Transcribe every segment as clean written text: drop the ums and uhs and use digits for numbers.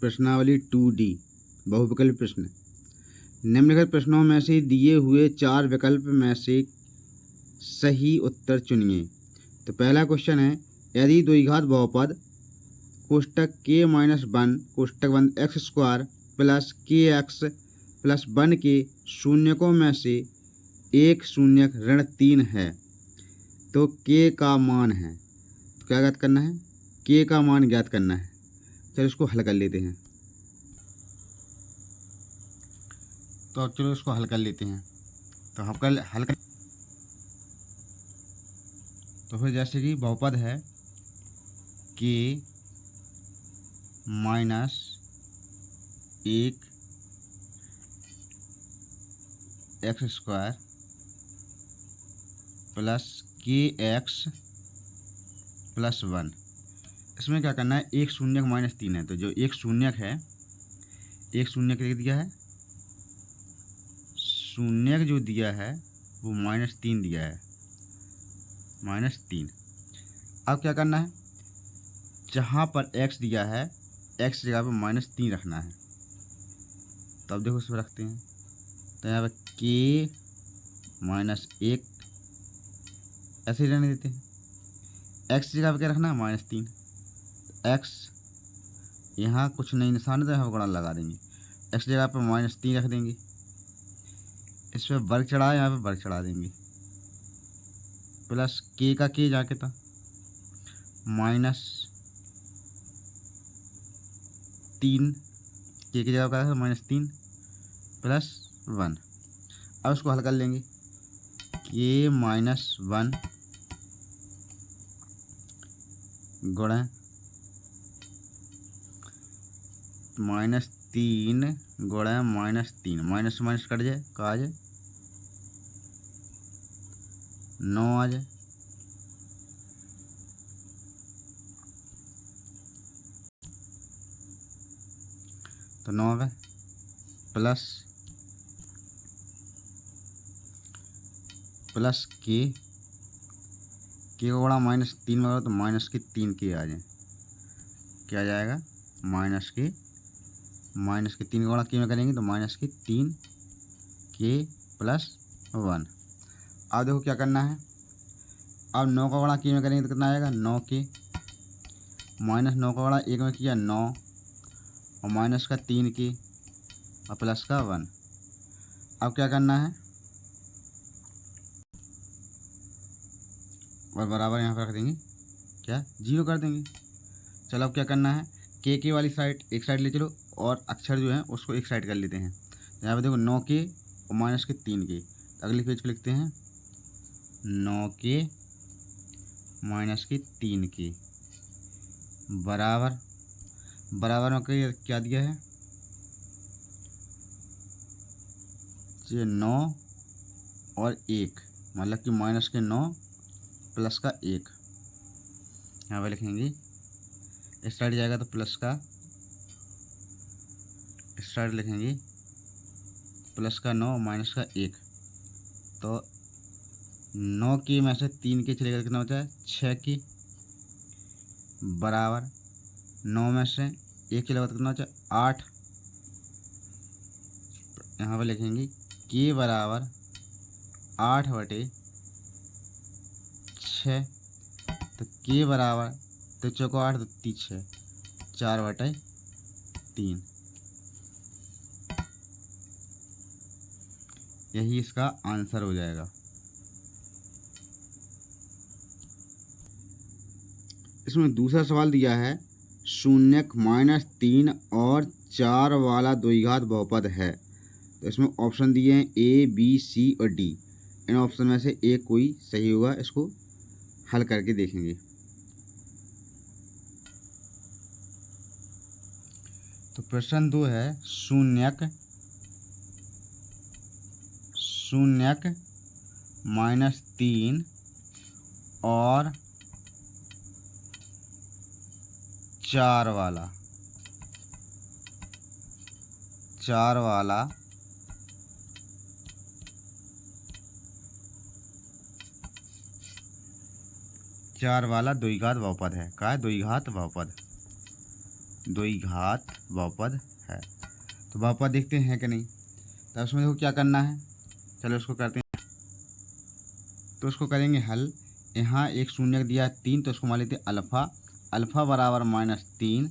प्रश्नावली 2D बहुविकल्प प्रश्न। निम्नलिखित प्रश्नों में से दिए हुए 4 विकल्प में से सही उत्तर चुनिए। तो पहला क्वेश्चन है, यदि द्विघात बहुपद कोष्टक k-1 कोष्टक बंद एक्स स्क्वायर प्लस के एक्स प्लस 1 के शून्यकों में से एक शून्यक ऋण 3 है तो k का मान है। तो क्या ज्ञात करना है? k का मान ज्ञात करना है। चलो इसको हल कर लेते हैं। तो चलो इसको हल कर लेते हैं। तो हम कल हल कर तो फिर जैसे कि बहुपद है k minus 1 x square plus के एक्स प्लस 1। इसमें क्या करना है? एक शून्यक माइनस 3 है, तो जो एक शून्यक है, एक शून्यक लिख दिया है, शून्यक जो दिया है वो -3 दिया है, -3। अब क्या करना है? जहाँ पर x दिया है x जगह पर -3 रखना है। तो अब देखो इसमें रखते हैं, तो यहाँ पर k -1 ऐसे ही रहने देते हैं। x जगह पर क्या रखना है? -3। x यहाँ कुछ नहीं निशान है तो यहाँ पर गुणा लगा देंगे, x जगह पर -3 रख देंगे, इस पर वर्ग चढ़ा, यहाँ पे वर्ग चढ़ा देंगे, प्लस k का k जाके था -3, k की जगह का था -3 प्लस 1। अब उसको हल कर लेंगे, k -1 गुणा -3 गुणा -3, माइनस माइनस कट जाए, कहा आ जाए 9 आ जाए, तो 9 है प्लस के को गुणा -3 में तो -3 के आ जाए, क्या आ जाएगा? माइनस के 3 गुणा के में करेंगे तो -3 के प्लस 1। अब देखो क्या करना है, अब 9 का गुणा के में करेंगे तो कितना आएगा? 9 के, -9 का गुणा 1 में किया 9 और माइनस का 3 के और प्लस का 1। अब क्या करना है? और बराबर यहाँ पर रख देंगे, क्या 0 कर देंगे। चलो अब क्या करना है? के वाली साइड एक साइड ले चलो और अक्षर जो है उसको एक साइड कर लेते हैं। यहाँ पे देखो 9 के और -3 के, अगले पेज पे लिखते हैं 9 के -3 के बराबर, बराबर में क्या दिया है? ये 9 और 1, मतलब कि -9 प्लस का 1, यहाँ पे लिखेंगे, इस साइड जाएगा तो प्लस का, इस साइड लिखेंगे प्लस का 9 माइनस का 1। तो 9 की में से 3 के चलेगा, कितना होता है? 6 की बराबर 9 में से 1 चलेगा तो कितना होता है? 8। यहाँ पे लिखेंगे के बराबर 8/6। तो के बराबर, तो चौको 8 तो 6, 4/3। यही इसका आंसर हो जाएगा। इसमें दूसरा सवाल दिया है, शून्यक -3 और 4 वाला द्विघात बहुपद है। तो इसमें ऑप्शन दिए हैं A, B, C और D। इन ऑप्शन में से एक कोई सही होगा, इसको हल करके देखेंगे। तो प्रश्न 2 है, शून्यक -3 और 4 वाला द्विघात बहुपद है। का द्विघात बहुपद। 2 ही घात बहुपद है। तो बहुपद देखते हैं कि नहीं, तो उसमें देखो क्या करना है। चलो उसको करते हैं। तो उसको करेंगे हल। यहाँ एक शून्य दिया है 3, तो उसको मान लेते हैं अल्फ़ा। अल्फ़ा बराबर -3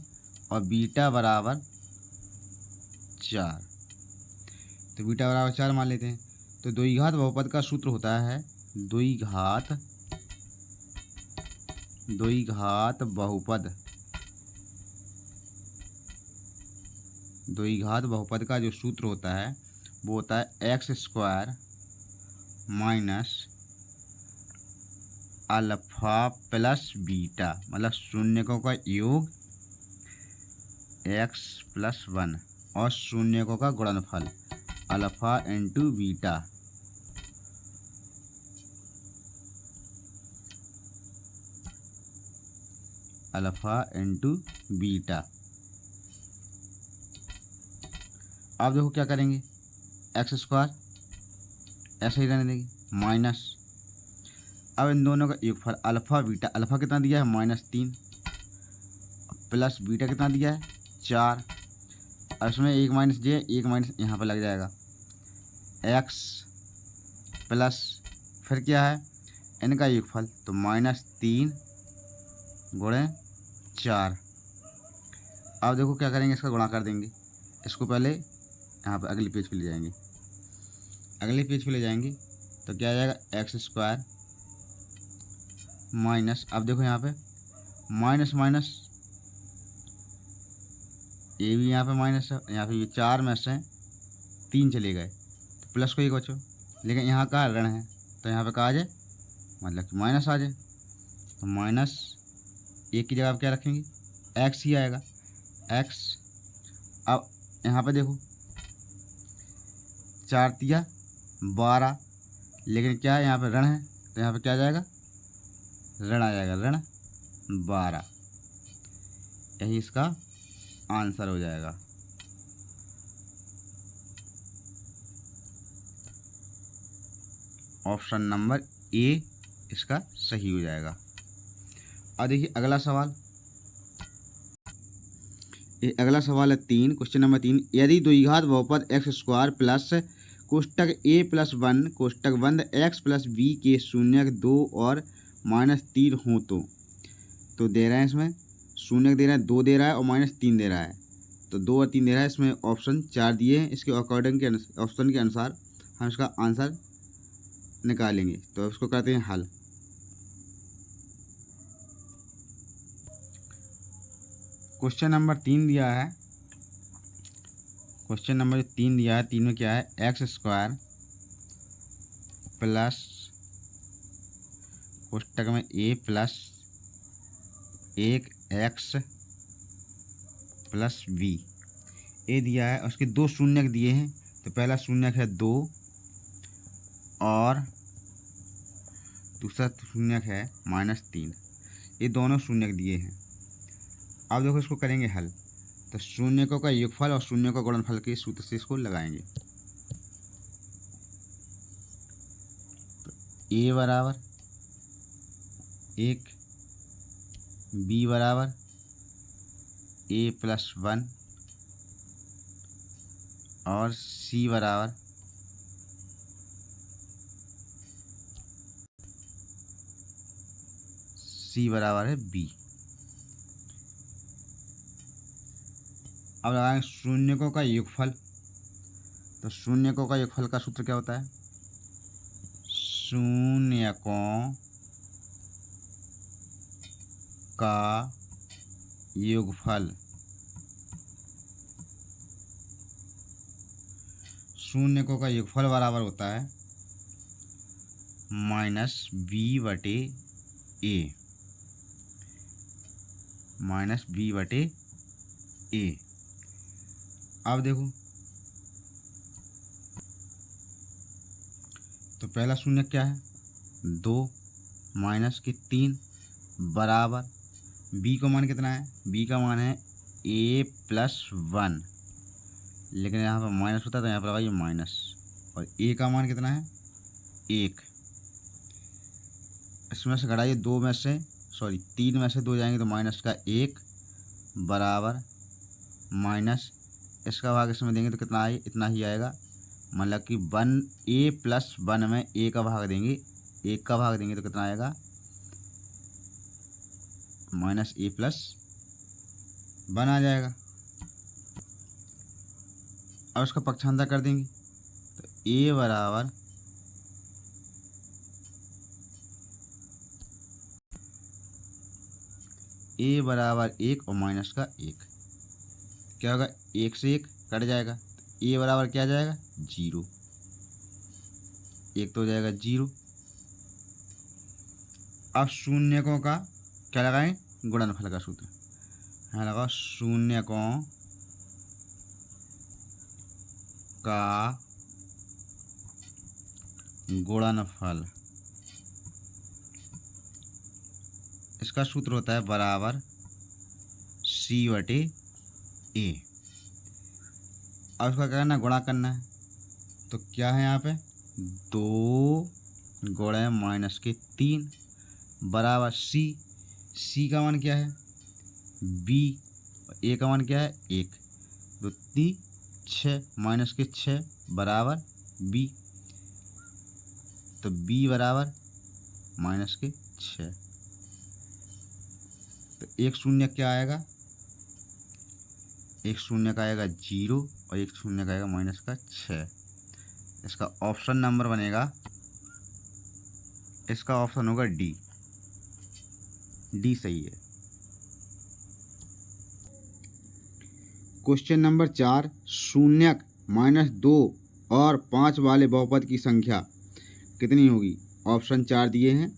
और बीटा बराबर 4। तो बीटा बराबर 4 मान लेते हैं। तो 2 ही घात बहुपद का सूत्र होता है 2 ही घात बहुपद। 2 ही घात बहुपद का जो सूत्र होता है वो होता है x² minus alpha plus beta, मतलब शून्यकों का योग x + 1 और शून्यकों का गुणनफल alpha into beta. Alpha into beta. अब देखो क्या करेंगे, x² ऐसे ही रहने देंगे माइनस। अब इन दोनों का योगफल अल्फ़ा बीटा। अल्फ़ा कितना दिया है -3 प्लस बीटा कितना दिया है 4। और इसमें एक माइनस जे, एक माइनस यहाँ पर लग जाएगा x प्लस फिर क्या है इनका योगफल, तो -3 गुणे 4। अब देखो क्या करेंगे, इसका गुणा कर देंगे। इसको पहले यहाँ पर अगले पेज पे ले जाएंगे। अगले पेज पे ले जाएंगे तो क्या आ जाएगा x² माइनस, अब देखो यहाँ पे माइनस माइनस, ये भी यहाँ पे माइनस है, यहाँ पे ये 4 में से 3 चले गए तो प्लस को एक बचो, लेकिन यहाँ का ऋण है तो यहाँ पे कहा आ जाए मतलब कि माइनस आ जाए। तो माइनस एक की जगह आप क्या रखेंगे, x ही आएगा x। अब यहाँ पे देखो 4 तिया 12, लेकिन क्या है यहाँ पे ऋण है तो यहाँ पे क्या आ जाएगा, ऋण आ जाएगा, ऋण 12। यही इसका आंसर हो जाएगा। ऑप्शन नंबर ए इसका सही हो जाएगा। अब देखिए अगला सवाल, ये अगला सवाल है 3, क्वेश्चन नंबर 3। यदि द्विघात बहुपद x² प्लस कोष्टक a + 1 कोष्टक बंद x + b के शून्यक 2 और -3 हों तो दे रहे हैं, इसमें शून्यक दे रहा है 2 दे रहा है और -3 दे रहा है। तो 2 और 3 दे रहा है, इसमें ऑप्शन 4 दिए हैं। इसके अकॉर्डिंग के ऑप्शन के अनुसार हम इसका आंसर निकालेंगे। तो इसको करते हैं हल। क्वेश्चन नंबर 3 दिया है, क्वेश्चन नंबर 3 दिया है, 3 में क्या है x² प्लस कोष्टक में a + 1x + b ए दिया है और उसके 2 शून्यक दिए हैं। तो पहला शून्यक है 2 और दूसरा शून्यक है -3, ये दोनों शून्यक दिए हैं। अब देखो इसको करेंगे हल। तो शून्यकों का योगफल और शून्यों का गुणनफल के सूत्र से इसको लगाएंगे। तो a बराबर 1, b बराबर a + 1 और c बराबर है b। अब लगाएंगे शून्यकों का योगफल। तो शून्यकों का योगफल का सूत्र क्या होता है, शून्यकों का योगफल। शून्यकों का योगफल बराबर होता है -b/a। अब देखो तो पहला शून्य क्या है 2 -3 बराबर b का मान कितना है, b का मान है a + 1, लेकिन यहाँ पर माइनस होता है तो यहाँ पर लगाइए माइनस। और a का मान कितना है 1, इसमें से घटाइए 3 में से 2 जाएंगे तो -1 बराबर माइनस इसका भाग इसमें देंगे तो कितना आए, इतना ही आएगा। मतलब कि 1a+1 में a का भाग देंगे, 1 का भाग देंगे तो कितना आएगा, -a+1 आ जाएगा। अब उसका पक्षांतर कर देंगे तो a बराबर a बराबर 1 और माइनस का 1 क्या होगा, 1 से 1 कट जाएगा, a बराबर क्या आ जाएगा, 0, 1 तो हो जाएगा 0। अब शून्यकों का क्या लगाएं, गुणनफल का सूत्र। यहाँ लगाओ शून्यकों का गुणनफल। इसका सूत्र होता है बराबर C/A। अब इसका क्या करना है, गुणा करना है। तो क्या है यहाँ पे, 2 गुणे -3 बराबर C का मान क्या है, B, A का मान क्या है, 1, 2 3 6 -6 बराबर B। तो B बराबर -6। तो एक शून्य क्या आएगा, एक शून्य का आएगा 0 और एक शून्य का आएगा -6। इसका ऑप्शन नंबर बनेगा, इसका ऑप्शन होगा डी सही है। क्वेश्चन नंबर 4, शून्यक -2 और 5 वाले बहुपद की संख्या कितनी होगी। ऑप्शन 4 दिए हैं,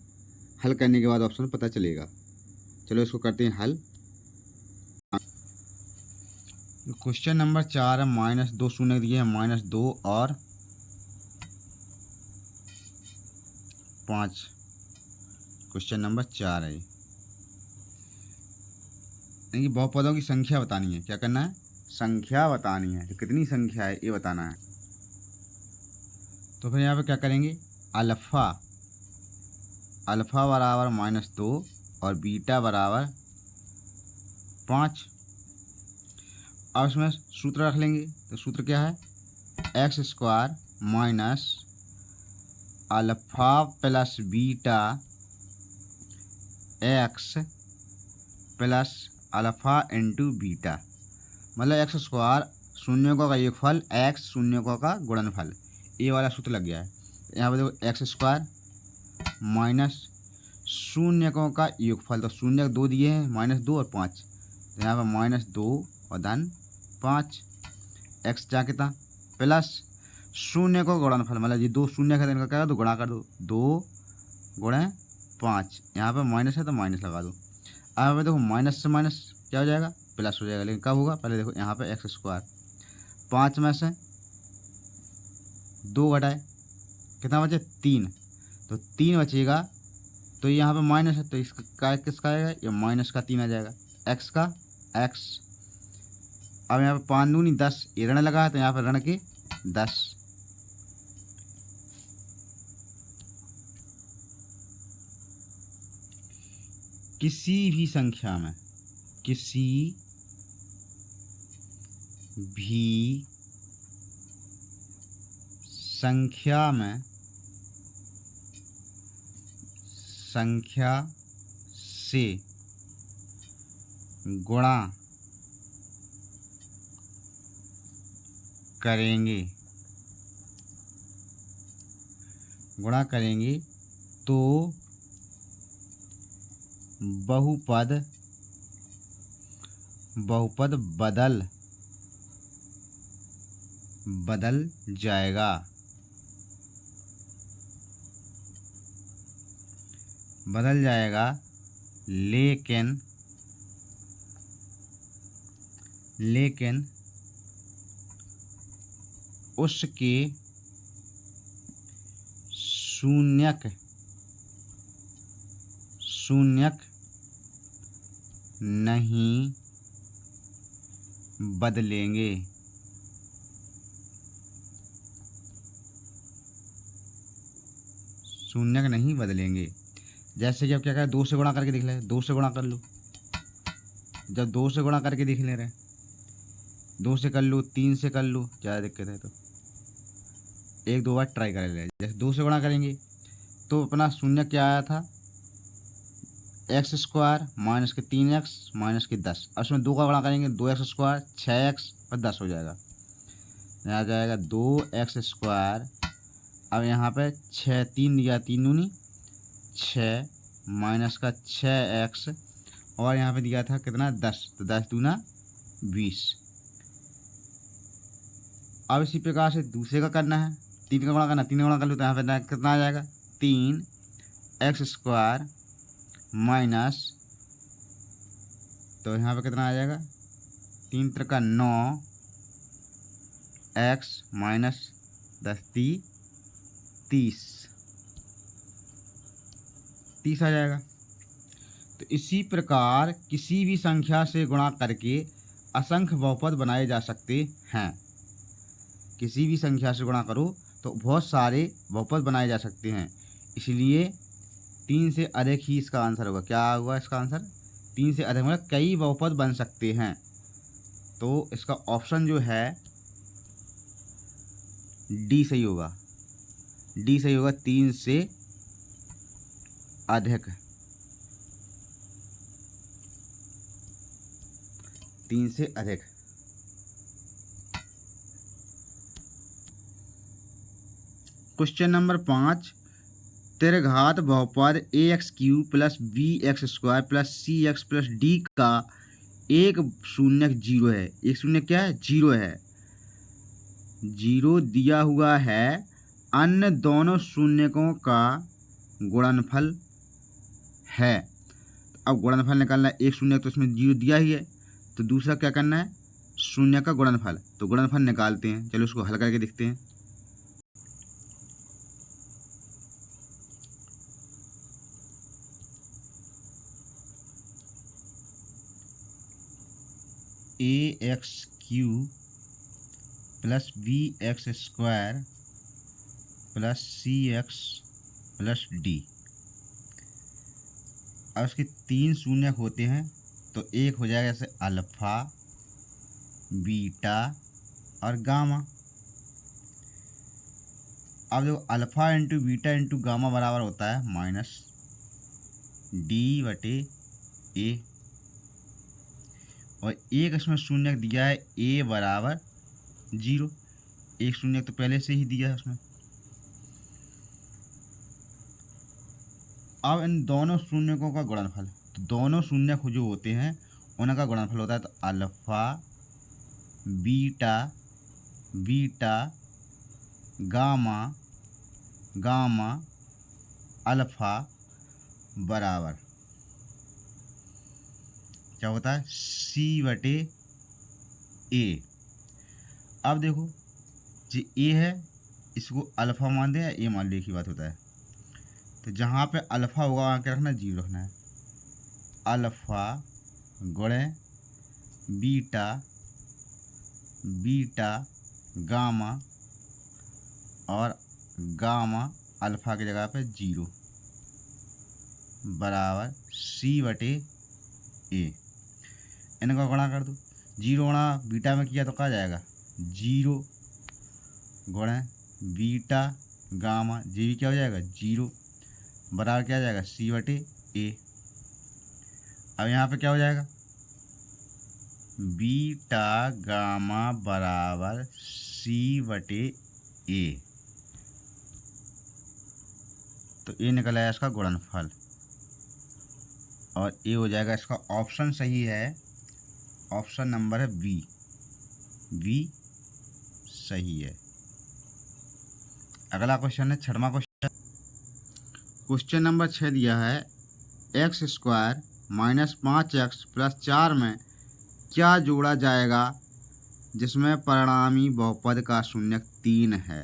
हल करने के बाद ऑप्शन पता चलेगा। चलो इसको करते हैं हल। क्वेश्चन नंबर 4 है, -2 शून्य दिए हैं, -2 और 5। क्वेश्चन नंबर 4 है, यानी कि बहुपदों की संख्या बतानी है। क्या करना है, संख्या बतानी है, तो कितनी संख्या है ये बताना है। तो फिर यहाँ पे क्या करेंगे, अल्फ़ा बराबर -2 और बीटा बराबर 5। अब इसमें सूत्र रख लेंगे। तो सूत्र क्या है, x² minus alpha plus beta x plus alpha into beta, मतलब x² शून्यकों का योगफल, x शून्यकों का गुणनफल, ये वाला सूत्र लग गया है। यहाँ पे देखो x² माइनस शून्यकों का योगफल, तो शून्य 2 दिए हैं, -2 और 5, तो यहाँ पर -2 और धन 5, x जा कितना प्लस शून्य को गुणनफल, मतलब ये 2 शून्य का इनका क्या, तो गुणा कर दो, 2 गुणे 5, यहाँ पे माइनस है तो माइनस लगा दो। अब देखो माइनस से माइनस क्या हो जाएगा, प्लस हो जाएगा, लेकिन कब होगा, पहले देखो यहाँ पे x², 5 में से 2 घटाए कितना बचे, 3, तो 3 बचेगा, तो यहाँ पे माइनस है तो इसका किसका आएगा, ये माइनस का 3 आ जाएगा, x का x। अब यहाँ पे 5 दूनी 10, ये ऋण लगा है तो यहाँ पे ऋण के 10। किसी भी संख्या में, किसी भी संख्या में संख्या से गुणा करेंगे तो बहुपद बदल जाएगा, लेकिन उसके शून्यक नहीं बदलेंगे। शून्यक नहीं बदलेंगे। जैसे कि अब क्या करें, 2 से गुणा करके देख ले, 2 से गुणा कर लो। जब 2 से गुणा करके देख ले रहे 2 से कर लो, 3 से कर लो, ज़्यादा दिक्कत है तो 1-2 बार ट्राई कर ले। जैसे 2 से गुणा करेंगे तो अपना शून्य क्या आया था, एक्स स्क्वायर माइनस के 3x माइनस के 10। अब उसमें 2 का गुणा करेंगे, 2x स्क्वायर 6x और 10 हो जाएगा, यहाँ आ जाएगा 2x स्क्वायर। अब यहाँ पे 6 3 दिया, 3 दूनी 6 माइनस का 6x और यहाँ पे दिया था कितना 10, तो 10 दूना 20। अब इसी प्रकार से दूसरे का करना है, 3 का गुणा करना, 3 का गुणा कर लो तो यहाँ पे कितना आ जाएगा 3x स्क्वायर माइनस, तो यहाँ पे कितना आ जाएगा 3 त्रिका 9 x माइनस 10 30 आ जाएगा। तो इसी प्रकार किसी भी संख्या से गुणा करके असंख्य बहुपद बनाए जा सकते हैं। किसी भी संख्या से गुणा करो तो बहुत सारे बहुपद बनाए जा सकते हैं, इसलिए 3 से अधिक ही इसका आंसर होगा। क्या होगा इसका आंसर, 3 से अधिक मतलब कई बहुपद बन सकते हैं। तो इसका ऑप्शन जो है डी सही होगा, डी सही होगा, 3 से अधिक, 3 से अधिक। क्वेश्चन नंबर 5, त्रिघात बहुपद ax³ plus bx² plus cx plus d का एक शून्य 0 है। एक शून्य क्या है, 0 है, 0 दिया हुआ है, अन्य दोनों शून्यकों का गुणनफल है। अब गुणनफल निकालना है, एक शून्य तो इसमें 0 दिया ही है, तो दूसरा क्या करना है, शून्य का गुणनफल। तो गुणनफल निकालते हैं, चलो उसको हल करके देखते हैं। ax³ plus bx² plus cx plus d। अब इसके 3 शून्य होते हैं, तो एक हो जाएगा जैसे अल्फ़ा, बीटा और गामा। अब जो alpha into beta into gamma बराबर होता है माइनस d/a, और एक इसमें शून्य दिया है a बराबर 0, एक शून्य तो पहले से ही दिया है उसमें। अब इन दोनों शून्यकों का गुणनफल, तो दोनों शून्य जो होते हैं उनका गुणनफल होता है, तो alpha beta beta gamma gamma alpha बराबर क्या होता है, c/a। अब देखो जो a है इसको अल्फ़ा मान दे या a मान ले, एक ही बात होता है। तो जहाँ पे अल्फ़ा होगा वहाँ क्या रखना है, 0 रखना है। अल्फ़ा गुणे बीटा बीटा गामा और गामा अल्फ़ा की जगह पे 0 बराबर c/a। इनका गुणा कर दो, 0 गुणा बीटा में किया तो क्या जाएगा, 0 गुणे बीटा गामा, जी भी क्या हो जाएगा 0 बराबर क्या हो जाएगा c/a। अब यहाँ पे क्या हो जाएगा, बीटा गामा बराबर c/a। तो ये निकल आया इसका गुणनफल, और ये हो जाएगा इसका ऑप्शन सही है, ऑप्शन नंबर है बी, बी सही है। अगला क्वेश्चन है 6वां क्वेश्चन। क्वेश्चन नंबर 6 दिया है, x² माइनस 5x प्लस 4 में क्या जोड़ा जाएगा जिसमें परिणामी बहुपद का शून्यक 3 है।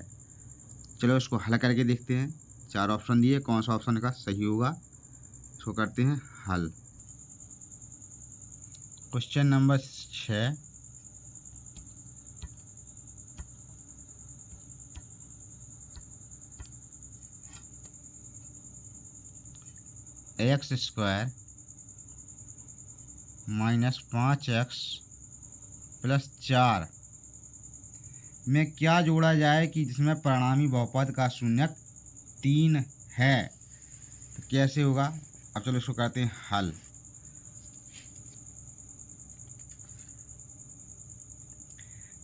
चलो इसको हल करके देखते हैं, 4 ऑप्शन दिए, कौन सा ऑप्शन का सही होगा, इसको करते हैं हल। Question number 6, x² minus 5x plus 4 में क्या जोड़ा जाए कि जिसमें परिणामी बहुपद का शून्यक 3 है। तो कैसे होगा, अब चलो इसको करते हैं हल।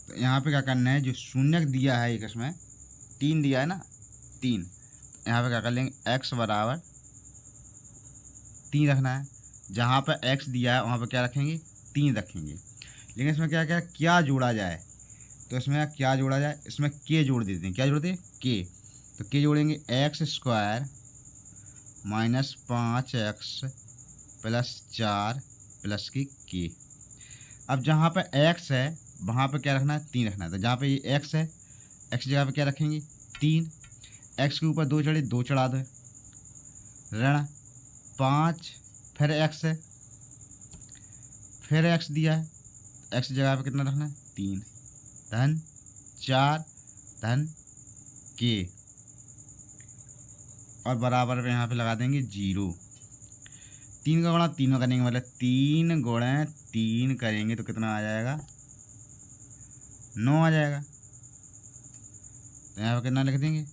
तो यहाँ पे क्या करना है, जो शून्यक दिया है एक इसमें 3 दिया है ना, 3, यहाँ पे क्या कर लेंगे, x बराबर 3 रखना है। जहाँ पर x दिया है वहाँ पर क्या रखेंगे, 3 रखेंगे। लेकिन इसमें क्या क्या क्या जोड़ा जाए, तो इसमें क्या जोड़ा जाए, इसमें k जोड़ देते हैं। क्या जोड़ते हैं, k। तो k जोड़ेंगे x² minus 5x plus 4 plus की k। अब जहाँ पर x है वहाँ पर क्या रखना है, 3 रखना है। तो जहाँ पे ये x है, x की जगह पे क्या रखेंगे, 3। x के ऊपर 2 चढ़े, 2 चढ़ा दो, ऋण 5, फिर x है, फिर x दिया है, x की जगह पे कितना रखना है, 3, धन 4 धन k, और बराबर पे यहाँ पे लगा देंगे 0। 3 का गुणा 3 करेंगे, मतलब 3 गुणे 3 करेंगे तो कितना आ जाएगा, 9 आ जाएगा। तो यहाँ पे कितना लिख देंगे,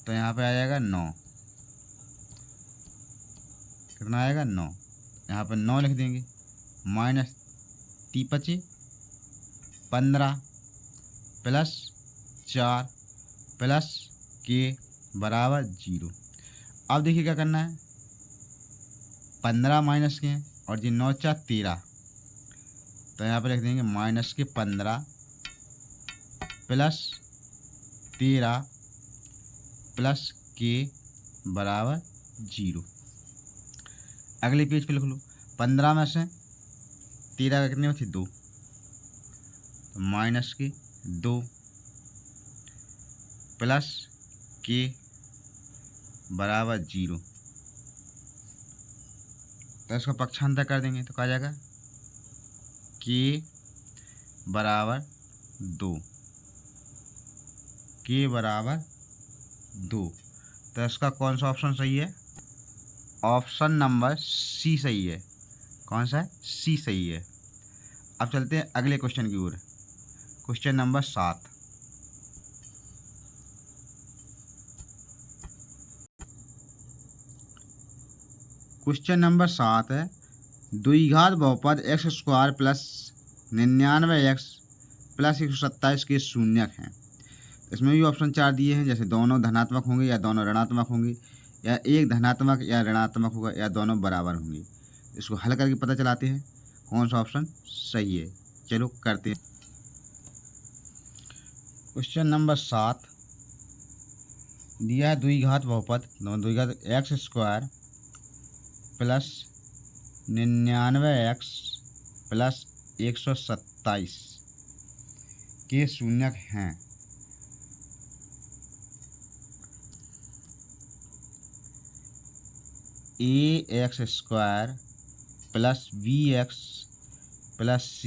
तो यहाँ पे आ जाएगा 9। कितना आएगा, 9। यहाँ पे 9 लिख देंगे, माइनस 3 × 5 = 15 प्लस 4 प्लस k बराबर 0। अब देखिए क्या करना है, 15 माइनस के और जी 9 × 4 = 13। तो यहाँ पे लिख देंगे माइनस के 15 प्लस 13 प्लस k बराबर 0। अगले पेज पे लिख लो, 15 में से 13 का कितने बचे, 2, तो माइनस के 2 प्लस k बराबर 0। तो इसका पक्षांतर कर देंगे तो क्या जाएगा, k बराबर 2, k बराबर 2। तो इसका कौन सा ऑप्शन सही है, ऑप्शन नंबर सी सही है। कौन सा है, सी सही है। अब चलते हैं अगले क्वेश्चन की ओर, क्वेश्चन नंबर 7। क्वेश्चन नंबर 7 है, द्विघात बहुपद x² प्लस 99x प्लस 127 के शून्यक हैं। इसमें भी ऑप्शन 4 दिए हैं, जैसे दोनों धनात्मक होंगे या दोनों ऋणात्मक होंगे, या एक धनात्मक या ऋणात्मक होगा, या दोनों बराबर होंगे। इसको हल करके पता चलाते हैं कौन सा ऑप्शन सही है। चलो करते हैं। क्वेश्चन नंबर 7 दिया है, द्विघात बहुपद द्विघात x² प्लस 99x प्लस 127 के शून्यक हैं। ax² plus bx plus c,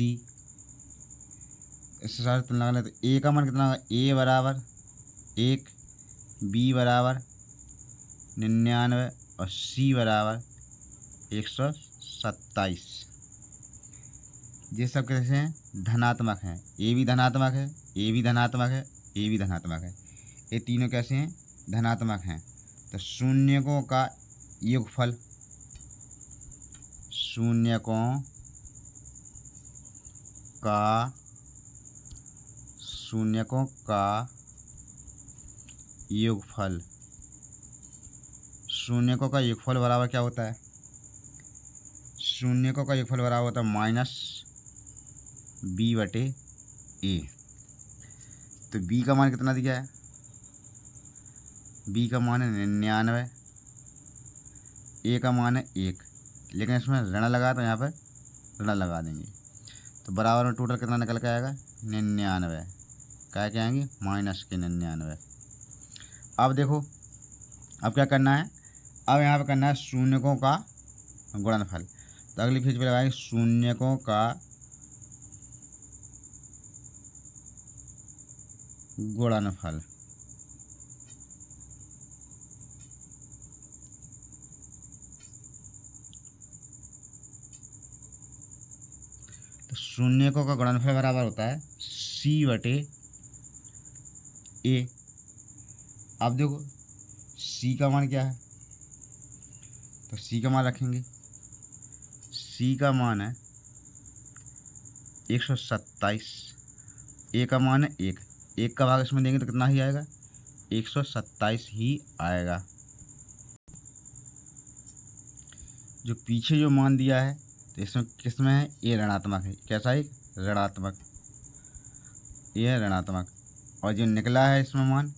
इससे सारे तुलना करें तो a का मान कितना होगा, a बराबर 1, b बराबर 99 और c बराबर 127। ये सब कैसे हैं, धनात्मक हैं। ए भी धनात्मक है, ए भी धनात्मक है, ए भी धनात्मक है। ये तीनों कैसे हैं, धनात्मक हैं। तो शून्यकों का योगफल, शून्यकों का योगफल, शून्यकों का योगफल बराबर क्या होता है, शून्यकों का योगफल बराबर होता है माइनस b/a। तो b का मान कितना दिया है, b का मान है 99, a का मान है 1, लेकिन इसमें ऋण लगा तो यहाँ पर ऋण लगा देंगे। तो बराबर में टोटल कितना निकल के आएगा, 99। क्या क्या आएंगे, माइनस के 99। अब देखो, अब क्या करना है, अब यहाँ पे करना है शून्यकों का गुणनफल। तो अगली पेज पे लगाएंगे शून्यकों का गुणनफल। तो शून्यकों का गुणनफल बराबर होता है सी बटे ए। अब देखो सी का मान क्या है, तो सी का मान रखेंगे, सी का मान है 127, ए का मान है 1, 1 का भाग इसमें देंगे तो कितना ही आएगा, 127 ही आएगा। जो पीछे जो मान दिया है तो इसमें किस में है, ये ऋणात्मक है, कैसा है ऋणात्मक, ये है ऋणात्मक। और जो निकला है इसमें मान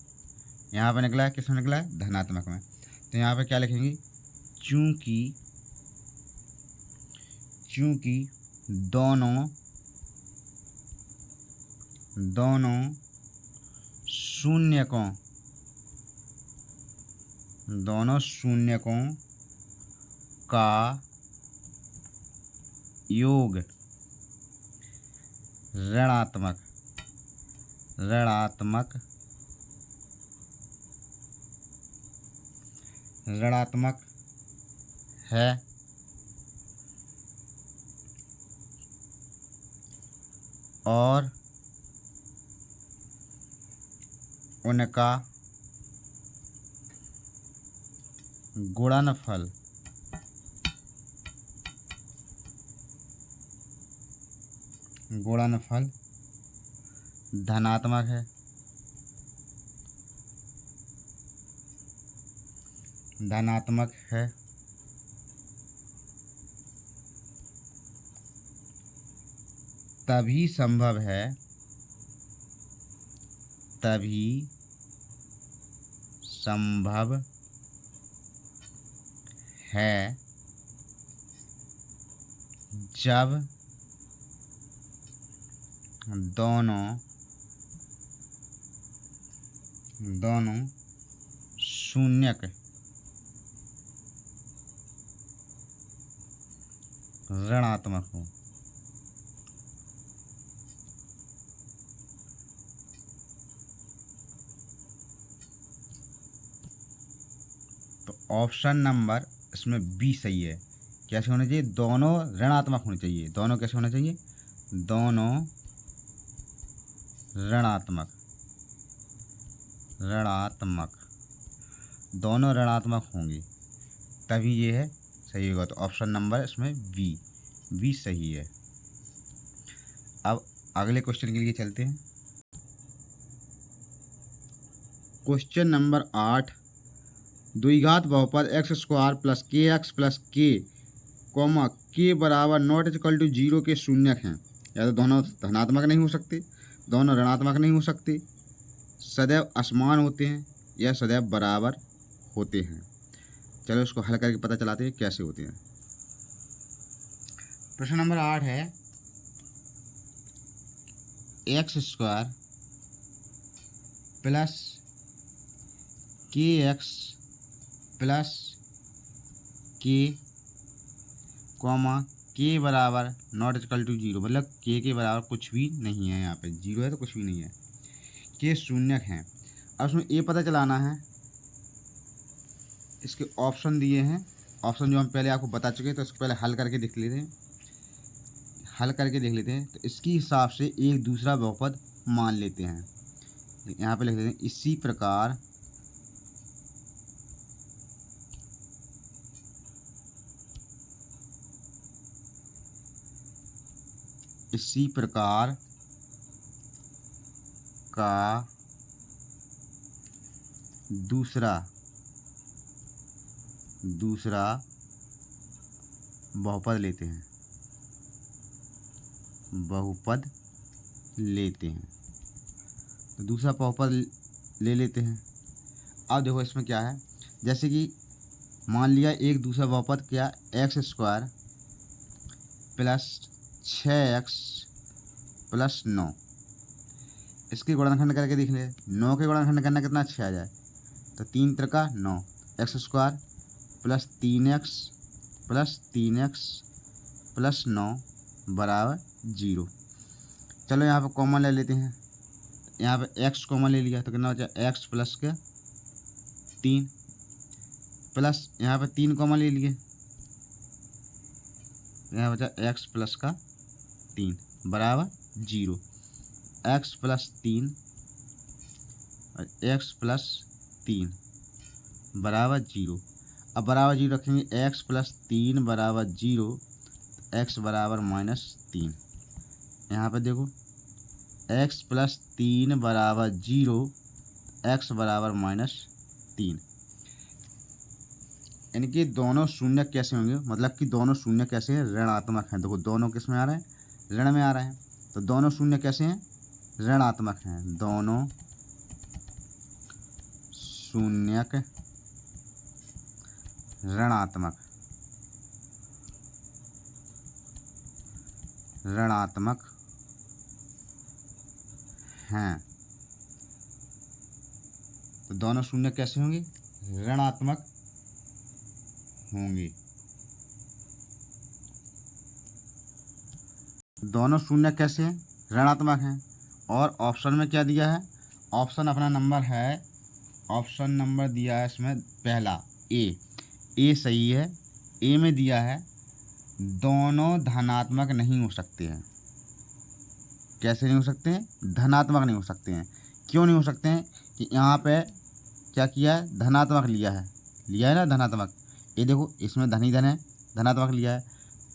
यहाँ पे निकला है, किस में निकला है, धनात्मक में। तो यहाँ पे क्या लिखेंगे, चूंकि दोनों शून्यकों का योग ऋणात्मक है और उनका गुणनफल धनात्मक है, तभी संभव है जब दोनों शून्यक ऋणात्मक हो। तो ऑप्शन नंबर इसमें बी सही है। कैसे होना चाहिए, दोनों ऋणात्मक होने चाहिए। दोनों कैसे होना चाहिए, दोनों ऋणात्मक होंगे तभी ये है सही होगा। तो ऑप्शन नंबर इसमें बी सही है। अब अगले क्वेश्चन के लिए चलते हैं। क्वेश्चन नंबर 8, द्विघात बहुपद एक्स स्क्वायर प्लस के एक्स प्लस के कॉमा के बराबर नॉट इक्वल टू 0 के शून्यक हैं। या तो दोनों धनात्मक नहीं हो सकते, दोनों ऋणात्मक नहीं हो सकते, सदैव असमान होते हैं या सदैव बराबर होते हैं। चलो इसको हल करके पता चलाते हैं कैसे होते हैं। प्रश्न नंबर 8 है, एक्स स्क्वायर प्लस के एक्स प्लस के कॉमा के बराबर नॉट इक्वल टू 0, मतलब के बराबर कुछ भी नहीं है। यहाँ पे 0 है तो कुछ भी नहीं है, के शून्यक हैं। अब उसमें ये पता चलाना है, इसके ऑप्शन दिए हैं, ऑप्शन जो हम पहले आपको बता चुके हैं, तो इसको पहले हल करके देख लेते हैं। तो इसके हिसाब से एक दूसरा बहुपद मान लेते हैं। यहाँ पे लिख देते हैं, इसी प्रकार का दूसरा बहुपद लेते हैं। तो दूसरा बहुपद ले लेते हैं। अब देखो इसमें क्या है, जैसे कि मान लिया एक दूसरा बहुपद क्या, x square plus 6x plus 9, इसकी गुणनखंड करके देख ले। 9 के गुणनखंड करना कितना, 6 आ जाए, तो 3 Trika 9, x square plus 3x plus 9 बराबर 0। चलो यहाँ पे कॉमन ले लेते हैं। यहाँ पे x कॉमन ले लिया तो कितना बचा, x प्लस के 3 प्लस यहाँ पे 3 कॉमन ले लिए, यहाँ बचा x प्लस का 3। बराबर 0, x प्लस 3 और x प्लस 3 बराबर 0। अब बराबर 0 रखेंगे, x प्लस 3 बराबर 0, x बराबर -3। यहाँ पे देखो x प्लस 3 बराबर 0, x बराबर -3। इनके दोनों शून्य कैसे होंगे, मतलब कि दोनों शून्य कैसे हैं, ऋणात्मक हैं। देखो दोनों किस में आ रहे हैं, ऋण में आ रहे हैं। तो दोनों शून्य कैसे हैं, ऋणात्मक हैं। दोनों शून्यक ऋणात्मक हैं। तो दोनों शून्य कैसे होंगे, ऋणात्मक होंगे। दोनों शून्य कैसे हैं, ऋणात्मक हैं। और ऑप्शन में क्या दिया है, ऑप्शन अपना नंबर है, ऑप्शन नंबर दिया है इसमें पहला ए सही है। ए में दिया है दोनों धनात्मक नहीं हो सकते हैं। कैसे नहीं हो सकते हैं, धनात्मक नहीं हो सकते हैं। क्यों नहीं हो सकते हैं, कि यहाँ पे क्या किया है, धनात्मक लिया है ना, धनात्मक। ये देखो इसमें धन ही धन है, धनात्मक लिया है।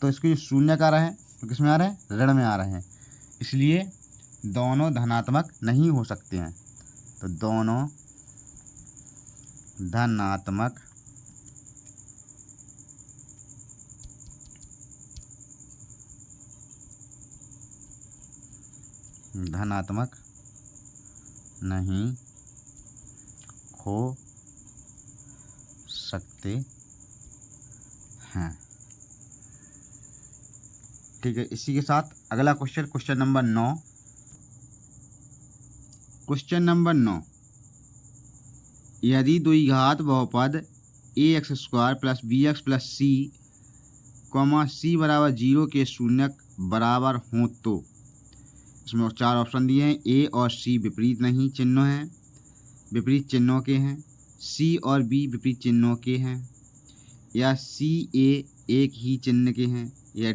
तो इसके जो शून्य आ रहे हैं तो किस में आ रहे हैं, ऋण में आ रहे हैं। इसलिए दोनों धनात्मक नहीं हो सकते हैं। तो दोनों धनात्मक नहीं हो सकते हैं। ठीक है, इसी के साथ अगला question, question number 9। Question number 9, यदि द्विघात बहुपद ax² plus bx plus c c बराबर 0 के शून्यक बराबर हों तो इसमें 4 ऑप्शन दिए हैं। ए और सी विपरीत नहीं चिन्हों हैं, विपरीत चिन्हों के हैं। सी और बी विपरीत चिन्हों के हैं, या सी ए एक ही चिन्ह के हैं, या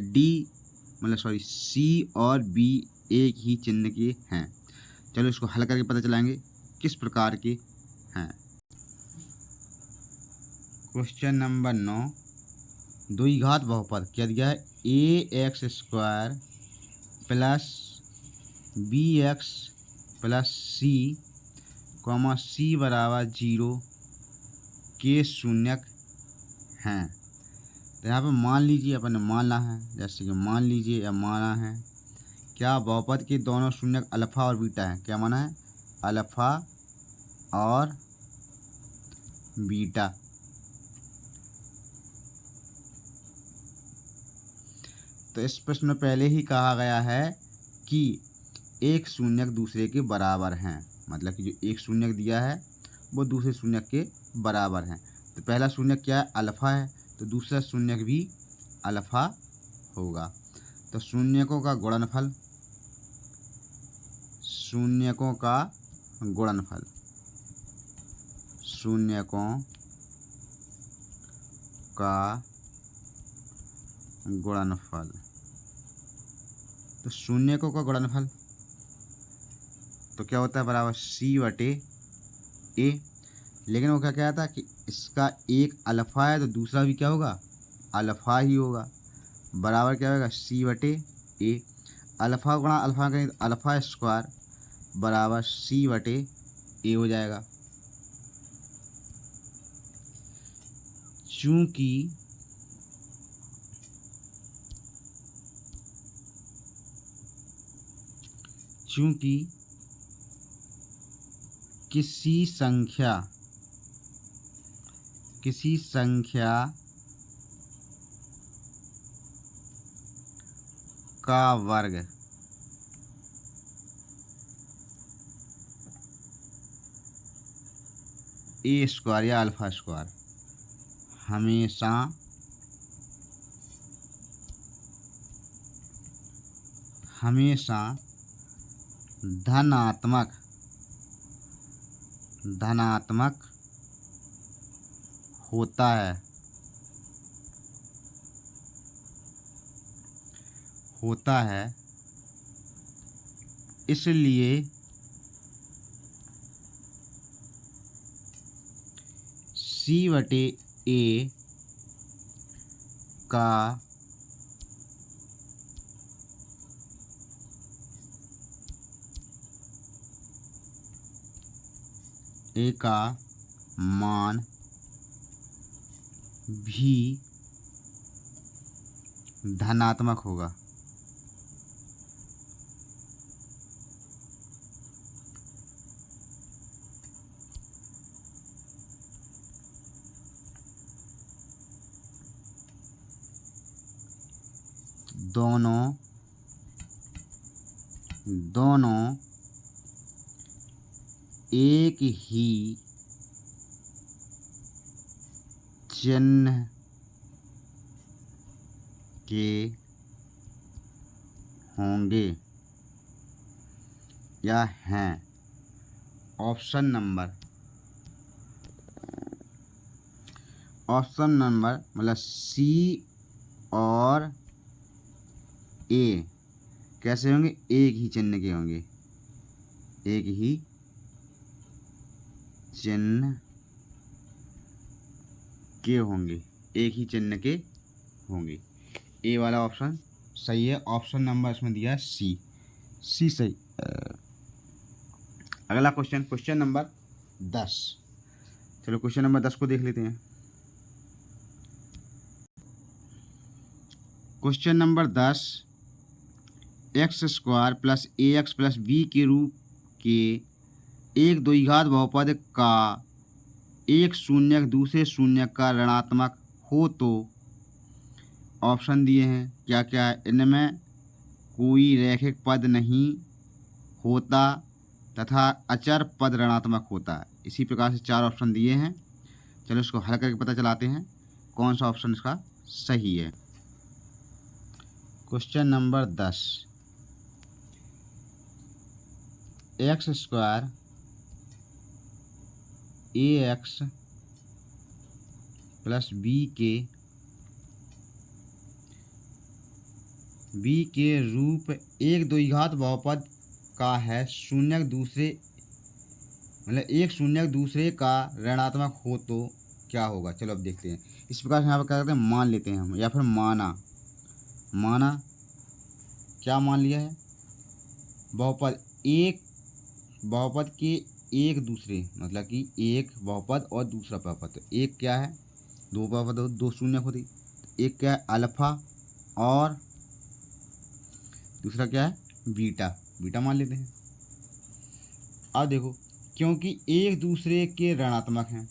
सी और बी एक ही चिन्ह के हैं। चलो इसको हल करके पता चलाएंगे किस प्रकार के हैं। क्वेश्चन नंबर 9, द्विघात बहुपद क्या दिया है, ax² plus bx plus c बराबर 0 के शून्यक हैं। तो यहाँ पे मान लीजिए, अपन ने मानना है, जैसे कि मान लीजिए या माना है, क्या बहुपद के दोनों शून्यक अल्फ़ा और बीटा हैं। क्या माना है, अल्फ़ा और बीटा। तो इस प्रश्न में पहले ही कहा गया है कि एक शून्यक दूसरे के बराबर हैं, मतलब कि जो एक शून्यक दिया है वो दूसरे शून्यक के बराबर हैं। तो पहला शून्यक क्या है, अल्फ़ा है, तो दूसरा शून्यक भी अल्फ़ा होगा। तो शून्यकों का गुणनफल, शून्यकों का गुणनफल, शून्यकों का गुणनफल। तो शून्यकों का गुणनफल तो क्या होता है, बराबर c/a। लेकिन वो क्या कहता है कि इसका एक अल्फ़ा है तो दूसरा भी क्या होगा, अल्फ़ा ही होगा। बराबर क्या होगा, c/a। अल्फ़ा गुणा अल्फ़ा करें तो अल्फ़ा² बराबर c/a हो जाएगा। चूँकि किसी संख्या का वर्ग a² या अल्फ़ा² हमेशा धनात्मक होता है इसलिए C/A का मान भी धनात्मक होगा। दोनों एक ही चिन्ह के होंगे या हैं। ऑप्शन नंबर मतलब सी और ए कैसे होंगे? एक ही चिन्ह के होंगे। एक ही चिन्ह के होंगे। एक ही चिन्ह के होंगे। ए वाला ऑप्शन सही है। ऑप्शन नंबर इसमें दिया है सी सही। अगला क्वेश्चन नंबर 10। चलो क्वेश्चन नंबर 10 को देख लेते हैं। Question number 10, x² plus ax plus b के रूप के एक द्विघात बहुपद का एक शून्यक दूसरे शून्यक का ऋणात्मक हो तो ऑप्शन दिए हैं। क्या क्या है? इनमें कोई रैखिक पद नहीं होता तथा अचर पद ऋणात्मक होता है। इसी प्रकार से 4 ऑप्शन दिए हैं। चलो इसको हल करके पता चलाते हैं कौन सा ऑप्शन इसका सही है। Question number 10, x² ax plus b के रूप एक द्विघात बहुपद का है शून्यक दूसरे मतलब एक शून्यक दूसरे का ऋणात्मक हो तो क्या होगा? चलो अब देखते हैं। इस प्रकार से यहाँ पर क्या करते हैं? मान लेते हैं हम, या फिर माना क्या मान लिया है? बहुपद के एक दूसरे मतलब कि एक बहुपद और दूसरा बहुपद। तो एक क्या है? दो बहुपद हो, दो शून्यक होती। एक क्या है? अल्फा और दूसरा क्या है? बीटा मान लेते हैं। अब देखो, क्योंकि एक दूसरे के ऋणात्मक हैं,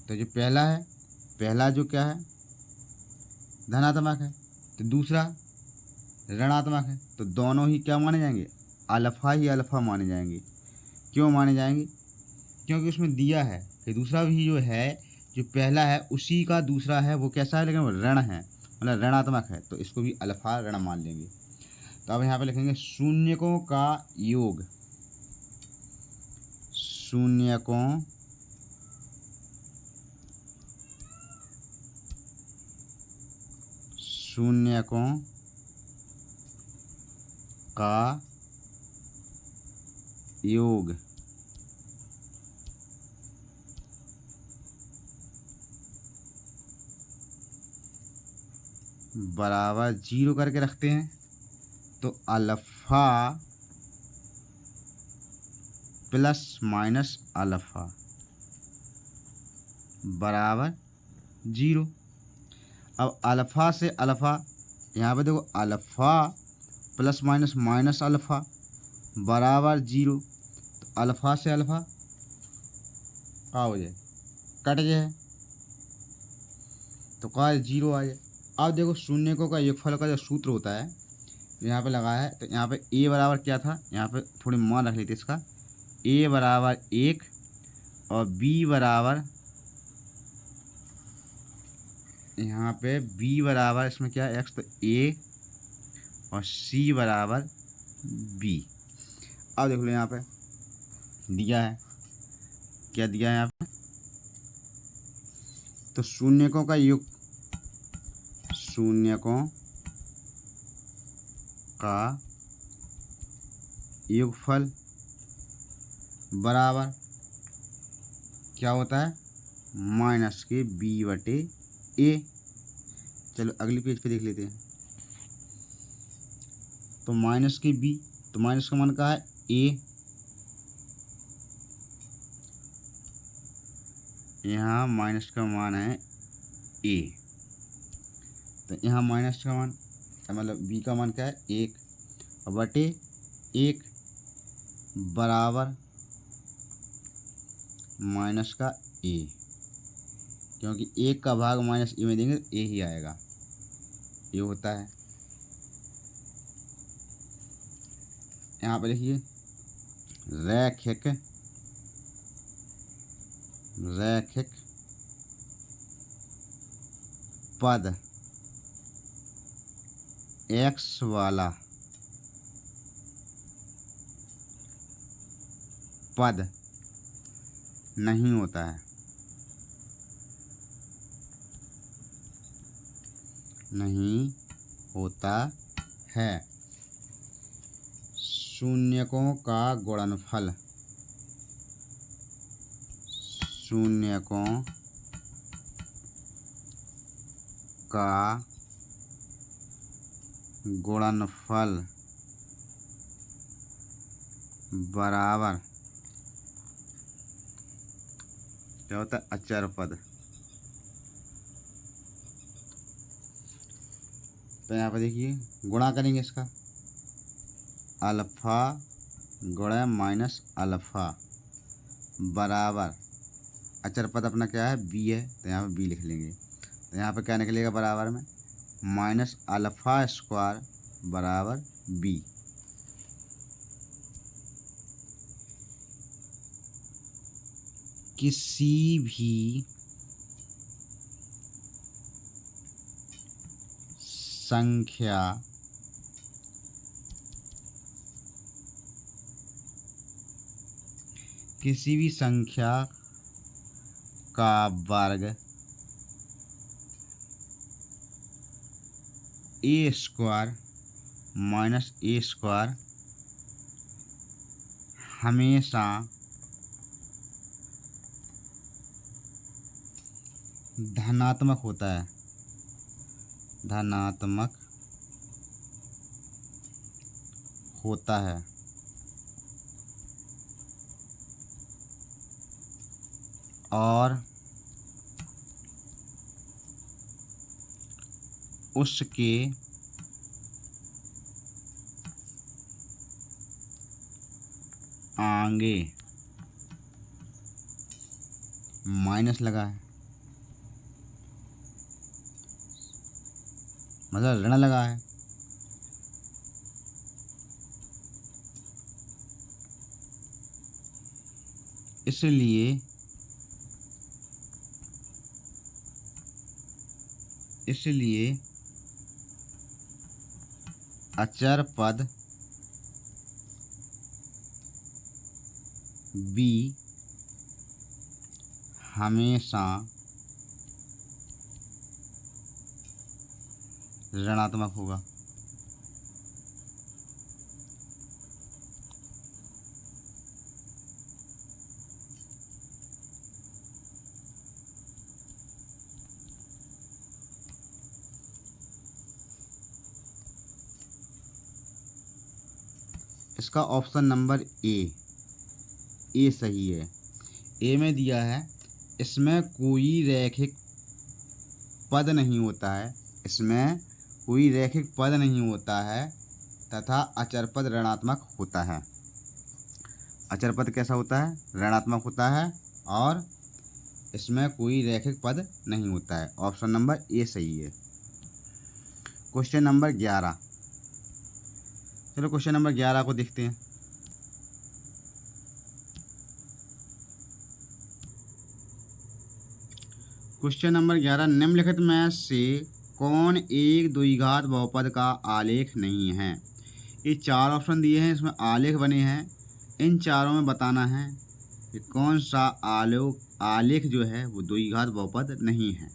तो जो पहला जो क्या है? धनात्मक है, तो दूसरा ऋणात्मक है, तो दोनों ही क्या माने जाएंगे? अल्फा माने जाएंगे। क्यों माने जाएंगे? क्योंकि उसमें दिया है कि दूसरा भी जो है, जो पहला है उसी का दूसरा है वो कैसा है, लेकिन वो ऋण है मतलब ऋणात्मक है, तो इसको भी अल्फा ऋण मान लेंगे। तो अब यहाँ पे लिखेंगे शून्यकों का योग। शून्यकों का योग बराबर 0 करके रखते हैं। तो अल्फा प्लस माइनस अल्फा बराबर 0। अब अल्फा से अल्फा, यहाँ पे देखो अल्फा प्लस माइनस अल्फा बराबर 0। तो अल्फा से अल्फा क्या हो जाए? कट जाए, तो क्या 0 आ जाए। अब देखो शून्यकों का योगफल का जो सूत्र होता है यहाँ पे लगाया है, तो यहाँ पे a बराबर क्या था? यहाँ पे थोड़ी मान रख लेते इसका। a बराबर 1 और b बराबर, यहाँ पे b बराबर इसमें क्या है? x, तो a और c बराबर b। अब देख लो यहाँ पे दिया है, क्या दिया है यहाँ पे? तो शून्यकों का योग, शून्यकों का योगफल बराबर क्या होता है, माइनस के बी बटे ए। चलो अगली पेज पे देख लेते हैं। तो माइनस के बी, तो माइनस का मान क्या है, ए। यहाँ माइनस का मान है ए, तो यहाँ माइनस का मान मतलब बी का मान क्या है, 1 और बटे 1 बराबर माइनस का ए, क्योंकि 1 का भाग माइनस ए में देंगे तो ए ही आएगा, ये होता है। यहाँ पर देखिए रैखिक पद एक्स वाला पद नहीं होता है, नहीं होता है। शून्यकों का गुणनफल, शून्यकों का गुणनफल बराबर क्या होता है, अचर पद। तो यहाँ पर देखिए गुणा करेंगे इसका, अल्फा गुणा माइनस अल्फा बराबर अचर पद अपना क्या है, बी है, तो यहाँ पर बी लिख लेंगे। तो यहाँ पर क्या निकलेगा बराबर में, माइनस अल्फा स्क्वायर बराबर बी। किसी भी संख्या का वर्ग ए स्क्वायर माइनस ए स्क्वायर हमेशा धनात्मक होता है, धनात्मक होता है। और उसके आगे माइनस लगा है, मतलब ऋण लगा है। इसलिए अचर पद बी हमेशा ऋणात्मक होगा। इसका ऑप्शन नंबर ए सही है। ए में दिया है इसमें कोई रैखिक पद नहीं होता है, इसमें कोई रैखिक पद नहीं होता है तथा अचर पद ऋणात्मक होता है। अचर पद कैसा होता है, ऋणात्मक होता है और इसमें कोई रैखिक पद नहीं होता है। ऑप्शन नंबर ए सही है। क्वेश्चन नंबर 11, चलो क्वेश्चन नंबर 11 को देखते हैं। क्वेश्चन नंबर 11, निम्नलिखित में से कौन एक द्विघात बहुपद का आलेख नहीं है। ये 4 ऑप्शन दिए हैं, इसमें आलेख बने हैं, इन चारों में बताना है कि कौन सा आलेख जो है वो द्विघात बहुपद नहीं है,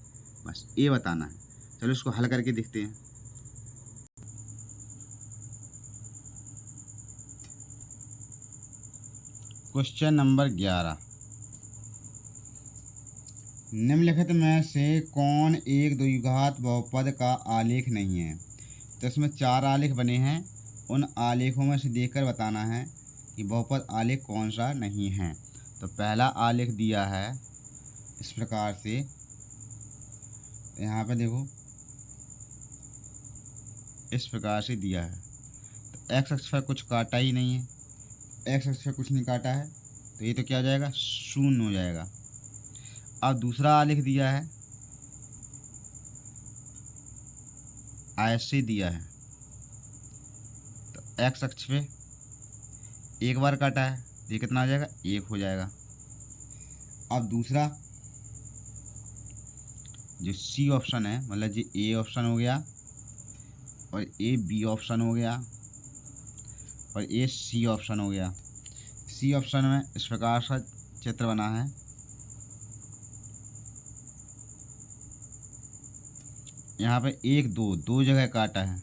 बस ये बताना है। चलो इसको हल करके देखते हैं। क्वेश्चन नंबर 11, निम्नलिखित में से कौन एक द्विघात बहुपद का आलेख नहीं है। तो इसमें 4 आलेख बने हैं, उन आलेखों में से देखकर बताना है कि बहुपद आलेख कौन सा नहीं है। तो पहला आलेख दिया है इस प्रकार से, यहाँ पे देखो इस प्रकार से दिया है। तो एक्स अक्ष पर कुछ काटा ही नहीं है, एक्स अक्ष पर कुछ नहीं काटा है, तो ये तो क्या हो जाएगा, शून्य हो जाएगा। अब दूसरा आलेख दिया है, ऐसे दिया है, तो एक्स अक्ष पे एक बार काटा है, ये कितना हो जाएगा, 1 हो जाएगा। अब दूसरा जो सी ऑप्शन है, मतलब जो ए ऑप्शन हो गया और ए बी ऑप्शन हो गया और ए सी ऑप्शन हो गया। सी ऑप्शन में इस प्रकार का चित्र बना है, यहाँ पे 1 2 दो जगह काटा है,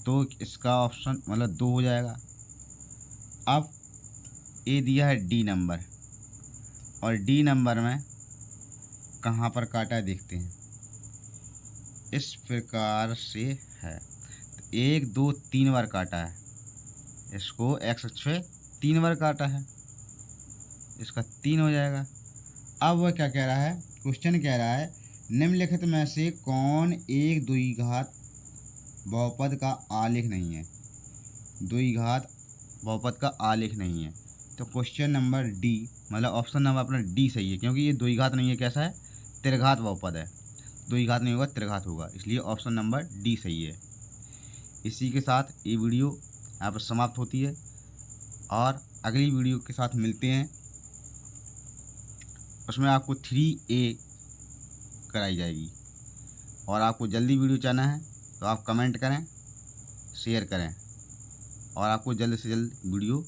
तो इसका ऑप्शन मतलब 2 हो जाएगा। अब ए दिया है डी नंबर, और डी नंबर में कहाँ पर काटा है देखते हैं, इस प्रकार से है। तो 1 2 3 बार काटा है, इसको एक्स अक्ष पे 3 बार काटा है, इसका 3 हो जाएगा। अब वह क्या कह रहा है, क्वेश्चन कह रहा है निम्नलिखित में से कौन एक द्विघात बहुपद का आलेख नहीं है। द्विघात बहुपद का आलेख नहीं है, तो क्वेश्चन नंबर डी मतलब ऑप्शन नंबर अपना डी सही है, क्योंकि ये द्विघात नहीं है, कैसा है, त्रिघात बहुपद है। द्विघात नहीं होगा, त्रिघात होगा, इसलिए ऑप्शन नंबर डी सही है। इसी के साथ ये वीडियो यहाँ पर समाप्त होती है, और अगली वीडियो के साथ मिलते हैं, उसमें आपको 3A कराई जाएगी। और आपको जल्दी वीडियो चाहना है तो आप कमेंट करें, शेयर करें, और आपको जल्द से जल्द वीडियो